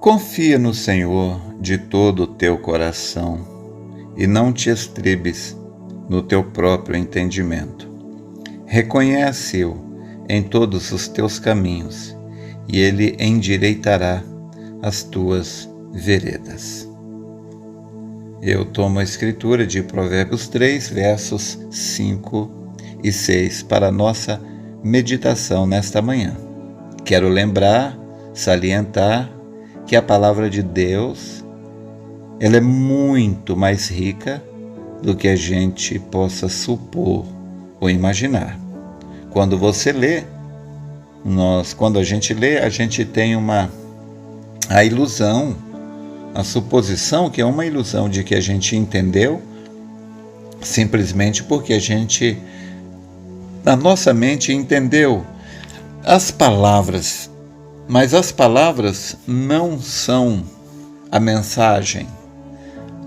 Confia no Senhor de todo o teu coração e não te estribes no teu próprio entendimento. Reconhece-o em todos os teus caminhos e ele endireitará as tuas veredas. Eu tomo a escritura de Provérbios 3, versos 5 e 6 para a nossa meditação nesta manhã. Quero lembrar, salientar que a palavra de Deus, ela é muito mais rica do que a gente possa supor ou imaginar. Quando você lê, quando a gente lê, a gente tem a ilusão, a suposição que é uma ilusão de que a gente entendeu, simplesmente porque a nossa mente entendeu as palavras, mas as palavras não são a mensagem.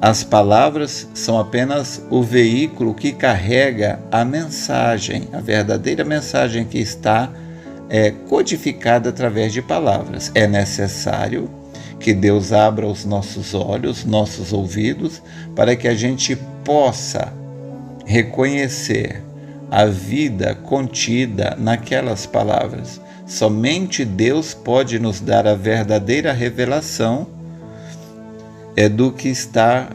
As palavras são apenas o veículo que carrega a mensagem, a verdadeira mensagem que está codificada através de palavras. É necessário que Deus abra os nossos olhos, nossos ouvidos, para que a gente possa reconhecer a vida contida naquelas palavras. Somente Deus pode nos dar a verdadeira revelação do que está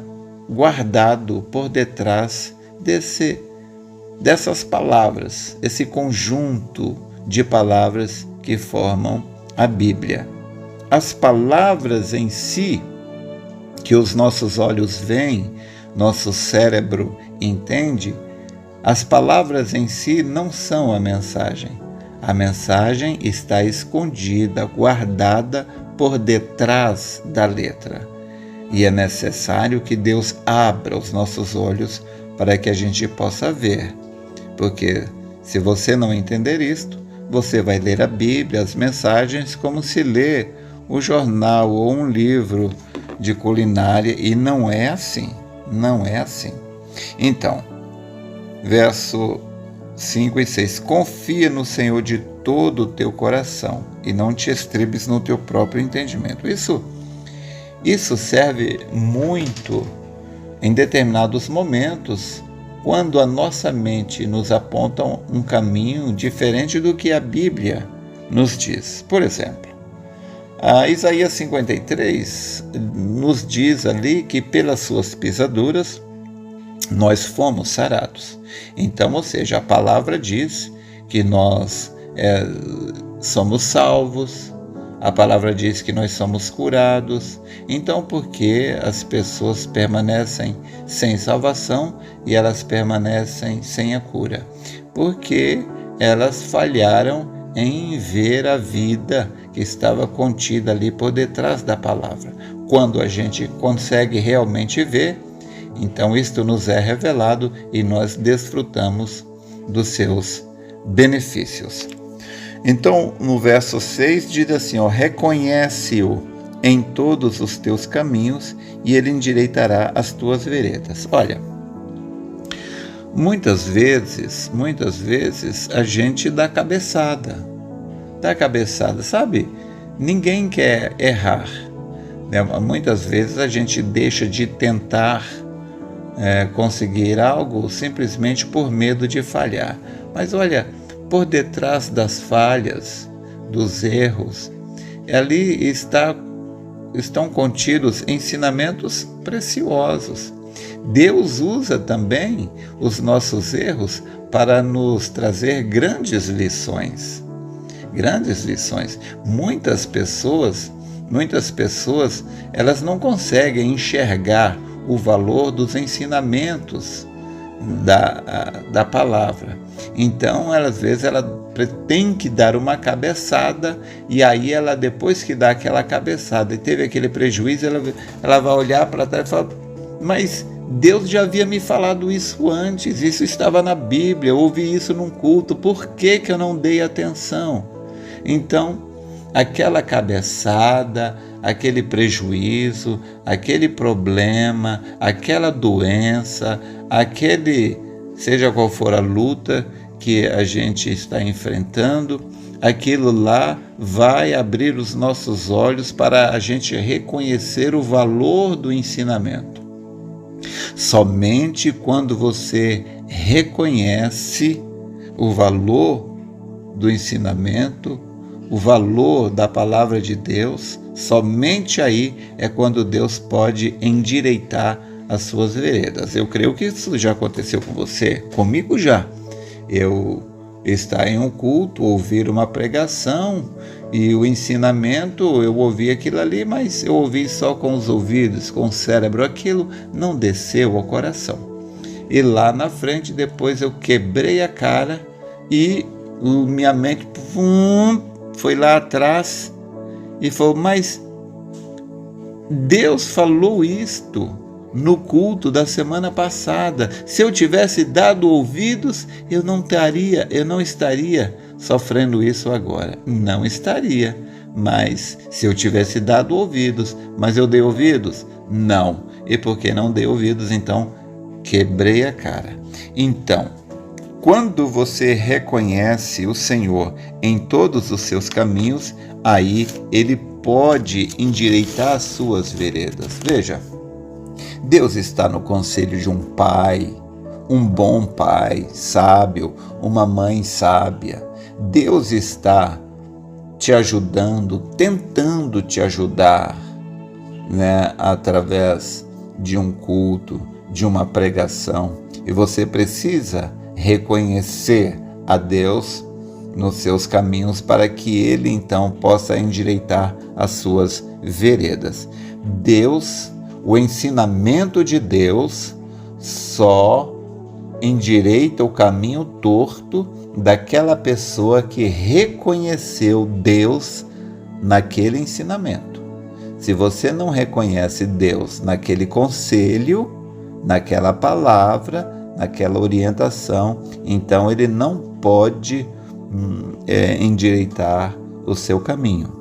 guardado por detrás dessas palavras, esse conjunto de palavras que formam a Bíblia. As palavras em si, que os nossos olhos veem, nosso cérebro entende, as palavras em si não são a mensagem. A mensagem está escondida, guardada por detrás da letra. E é necessário que Deus abra os nossos olhos para que a gente possa ver. Porque se você não entender isto, você vai ler a Bíblia, as mensagens, como se lê o jornal ou um livro de culinária, e não é assim, não é assim. Então, verso 5 e 6, confia no Senhor de todo o teu coração e não te estribes no teu próprio entendimento. Isso serve muito em determinados momentos, quando a nossa mente nos aponta um caminho diferente do que a Bíblia nos diz. Por exemplo, a Isaías 53 nos diz ali que pelas suas pisaduras nós fomos sarados. Então, ou seja, a palavra diz que nós somos salvos, a palavra diz que nós somos curados. Então, por que as pessoas permanecem sem salvação e elas permanecem sem a cura? Porque elas falharam em ver a vida que estava contida ali por detrás da palavra. Quando a gente consegue realmente ver, então isto nos é revelado e nós desfrutamos dos seus benefícios. Então, no verso 6 diz assim, reconhece-o em todos os teus caminhos e ele endireitará as tuas veredas. Olha, muitas vezes a gente dá cabeçada, sabe? Ninguém quer errar, né? Muitas vezes a gente deixa de tentar conseguir algo simplesmente por medo de falhar. Mas olha, por detrás das falhas, dos erros, ali estão contidos ensinamentos preciosos. Deus usa também os nossos erros para nos trazer grandes lições. Muitas pessoas, elas não conseguem enxergar o valor dos ensinamentos da palavra. Então, às vezes, ela tem que dar uma cabeçada, e aí ela, depois que dá aquela cabeçada e teve aquele prejuízo, ela vai olhar para trás e falar, mas Deus já havia me falado isso antes, isso estava na Bíblia, eu ouvi isso num culto, por que eu não dei atenção? Então, aquela cabeçada, aquele prejuízo, aquele problema, aquela doença, seja qual for a luta que a gente está enfrentando, aquilo lá vai abrir os nossos olhos para a gente reconhecer o valor do ensinamento. Somente quando você reconhece o valor do ensinamento, o valor da palavra de Deus, somente aí é quando Deus pode endireitar as suas veredas. Eu creio que isso já aconteceu com você, comigo já. Eu estar em um culto, ouvir uma pregação e o ensinamento, eu ouvi aquilo ali, mas eu ouvi só com os ouvidos, com o cérebro, aquilo não desceu ao coração. E lá na frente, depois eu quebrei a cara e minha mente foi lá atrás e falou, mas Deus falou isto no culto da semana passada. Se eu tivesse dado ouvidos, eu não estaria sofrendo isso agora. Não estaria. Mas se eu tivesse dado ouvidos, mas eu dei ouvidos? Não. E porque não dei ouvidos, então quebrei a cara. Então, quando você reconhece o Senhor em todos os seus caminhos, aí Ele pode endireitar as suas veredas. Veja, Deus está no conselho de um pai, um bom pai, sábio, uma mãe sábia. Deus está te ajudando, tentando te ajudar, né, através de um culto, de uma pregação. E você precisa reconhecer a Deus nos seus caminhos para que Ele então possa endireitar as suas veredas. O ensinamento de Deus só endireita o caminho torto daquela pessoa que reconheceu Deus naquele ensinamento. Se você não reconhece Deus naquele conselho, naquela palavra, naquela orientação, então Ele não pode endireitar o seu caminho.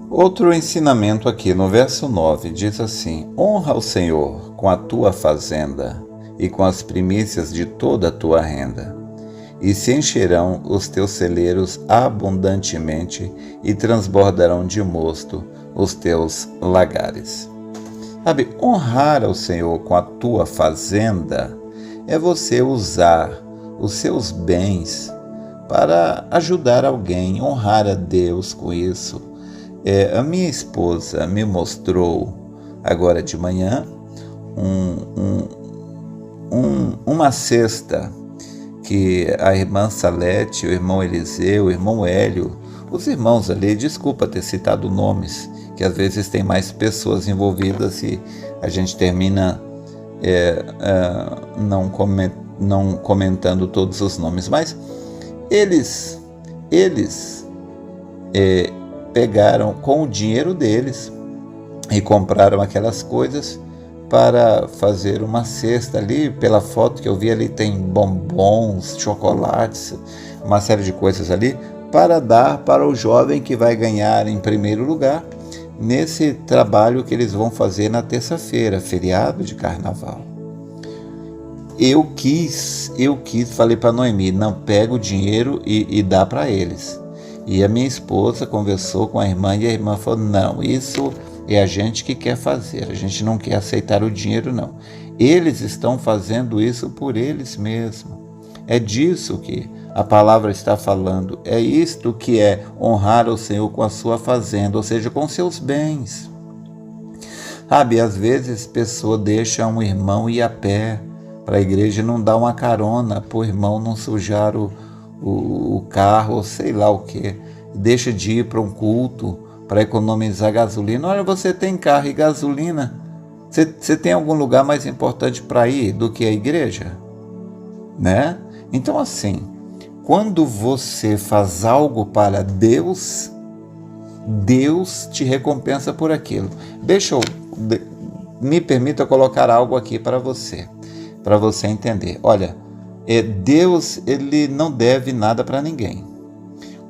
Outro ensinamento aqui no verso 9 diz assim: honra o Senhor com a tua fazenda e com as primícias de toda a tua renda, e se encherão os teus celeiros abundantemente e transbordarão de mosto os teus lagares. Sabe, honrar ao Senhor com a tua fazenda é você usar os seus bens para ajudar alguém, honrar a Deus com isso. A minha esposa me mostrou agora de manhã uma cesta que a irmã Salete, o irmão Eliseu, o irmão Hélio, os irmãos ali, desculpa ter citado nomes, que às vezes tem mais pessoas envolvidas e a gente termina não comentando todos os nomes, mas eles pegaram com o dinheiro deles e compraram aquelas coisas para fazer uma cesta ali. Pela foto que eu vi ali tem bombons, chocolates, uma série de coisas ali para dar para o jovem que vai ganhar em primeiro lugar nesse trabalho que eles vão fazer na terça-feira, feriado de carnaval. Eu quis, falei para Noemi, não, pega o dinheiro e dá para eles. E a minha esposa conversou com a irmã e a irmã falou, não, isso é a gente que quer fazer, a gente não quer aceitar o dinheiro não. Eles estão fazendo isso por eles mesmos. É disso que a palavra está falando, é isto que é honrar o Senhor com a sua fazenda, ou seja, com seus bens. Sabe, às vezes a pessoa deixa um irmão ir a pé para a igreja e não dá uma carona para o irmão não sujar o carro, ou sei lá o que, deixa de ir para um culto para economizar gasolina. Olha, você tem carro e gasolina, você tem algum lugar mais importante para ir do que a igreja? Né? Então assim, quando você faz algo para Deus, Deus te recompensa por aquilo. Me permita colocar algo aqui para você entender. Olha, Deus, ele não deve nada para ninguém.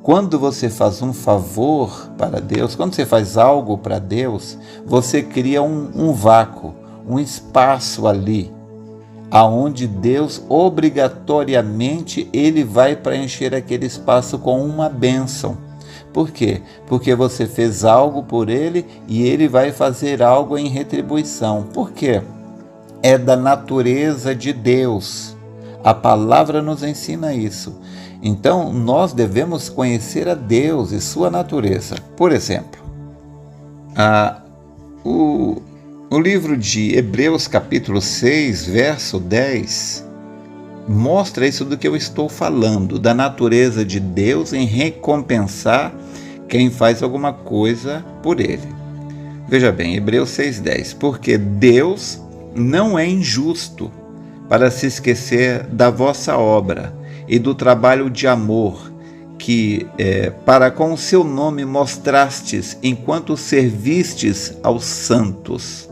Quando você faz um favor para Deus, quando você faz algo para Deus, você cria um vácuo, um espaço ali, aonde Deus obrigatoriamente ele vai preencher aquele espaço com uma bênção. Por quê? Porque você fez algo por ele e ele vai fazer algo em retribuição. Por quê? É da natureza de Deus. A palavra nos ensina isso. Então, nós devemos conhecer a Deus e sua natureza. Por exemplo, o livro de Hebreus, capítulo 6, verso 10, mostra isso do que eu estou falando, da natureza de Deus em recompensar quem faz alguma coisa por ele. Veja bem, Hebreus 6,10, porque Deus não é injusto para se esquecer da vossa obra e do trabalho de amor que para com o seu nome mostrastes enquanto servistes aos santos.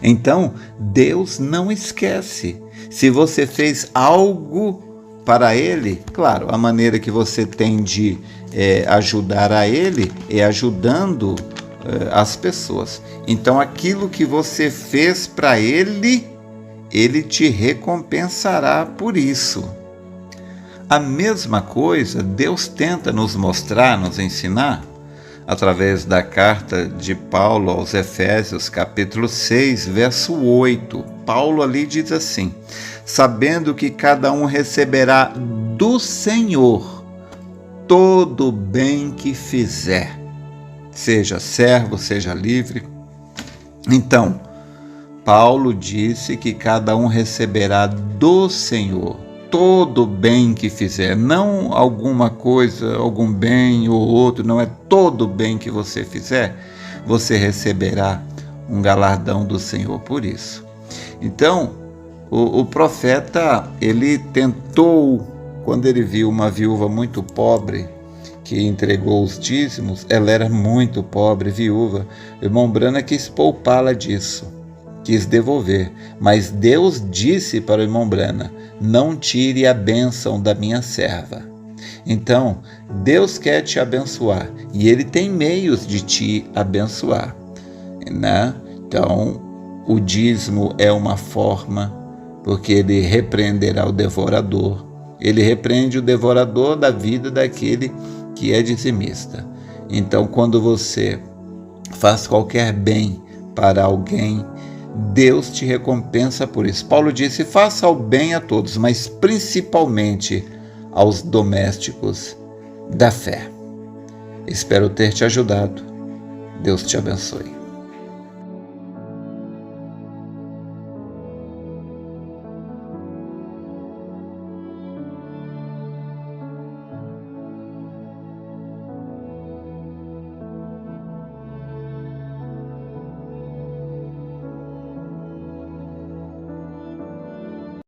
Então, Deus não esquece. Se você fez algo para Ele, claro, a maneira que você tem de ajudar a Ele é ajudando as pessoas. Então, aquilo que você fez para Ele, Ele te recompensará por isso. A mesma coisa Deus tenta nos mostrar, nos ensinar, através da carta de Paulo aos Efésios, capítulo 6, verso 8. Paulo ali diz assim: sabendo que cada um receberá do Senhor todo o bem que fizer, seja servo, seja livre. Então, Paulo disse que cada um receberá do Senhor todo o bem que fizer, não alguma coisa, algum bem ou outro, não é todo o bem que você fizer, você receberá um galardão do Senhor por isso. Então, o profeta, ele tentou, quando ele viu uma viúva muito pobre, que entregou os dízimos, ela era muito pobre, viúva, o irmão Brana quis poupá-la disso, quis devolver, mas Deus disse para o irmão Brana: não tire a bênção da minha serva. Então, Deus quer te abençoar e Ele tem meios de te abençoar, né? Então, o dízimo é uma forma, porque Ele repreenderá o devorador. Ele repreende o devorador da vida daquele que é dizimista. Então, quando você faz qualquer bem para alguém, Deus te recompensa por isso. Paulo disse: faça o bem a todos, mas principalmente aos domésticos da fé. Espero ter te ajudado. Deus te abençoe.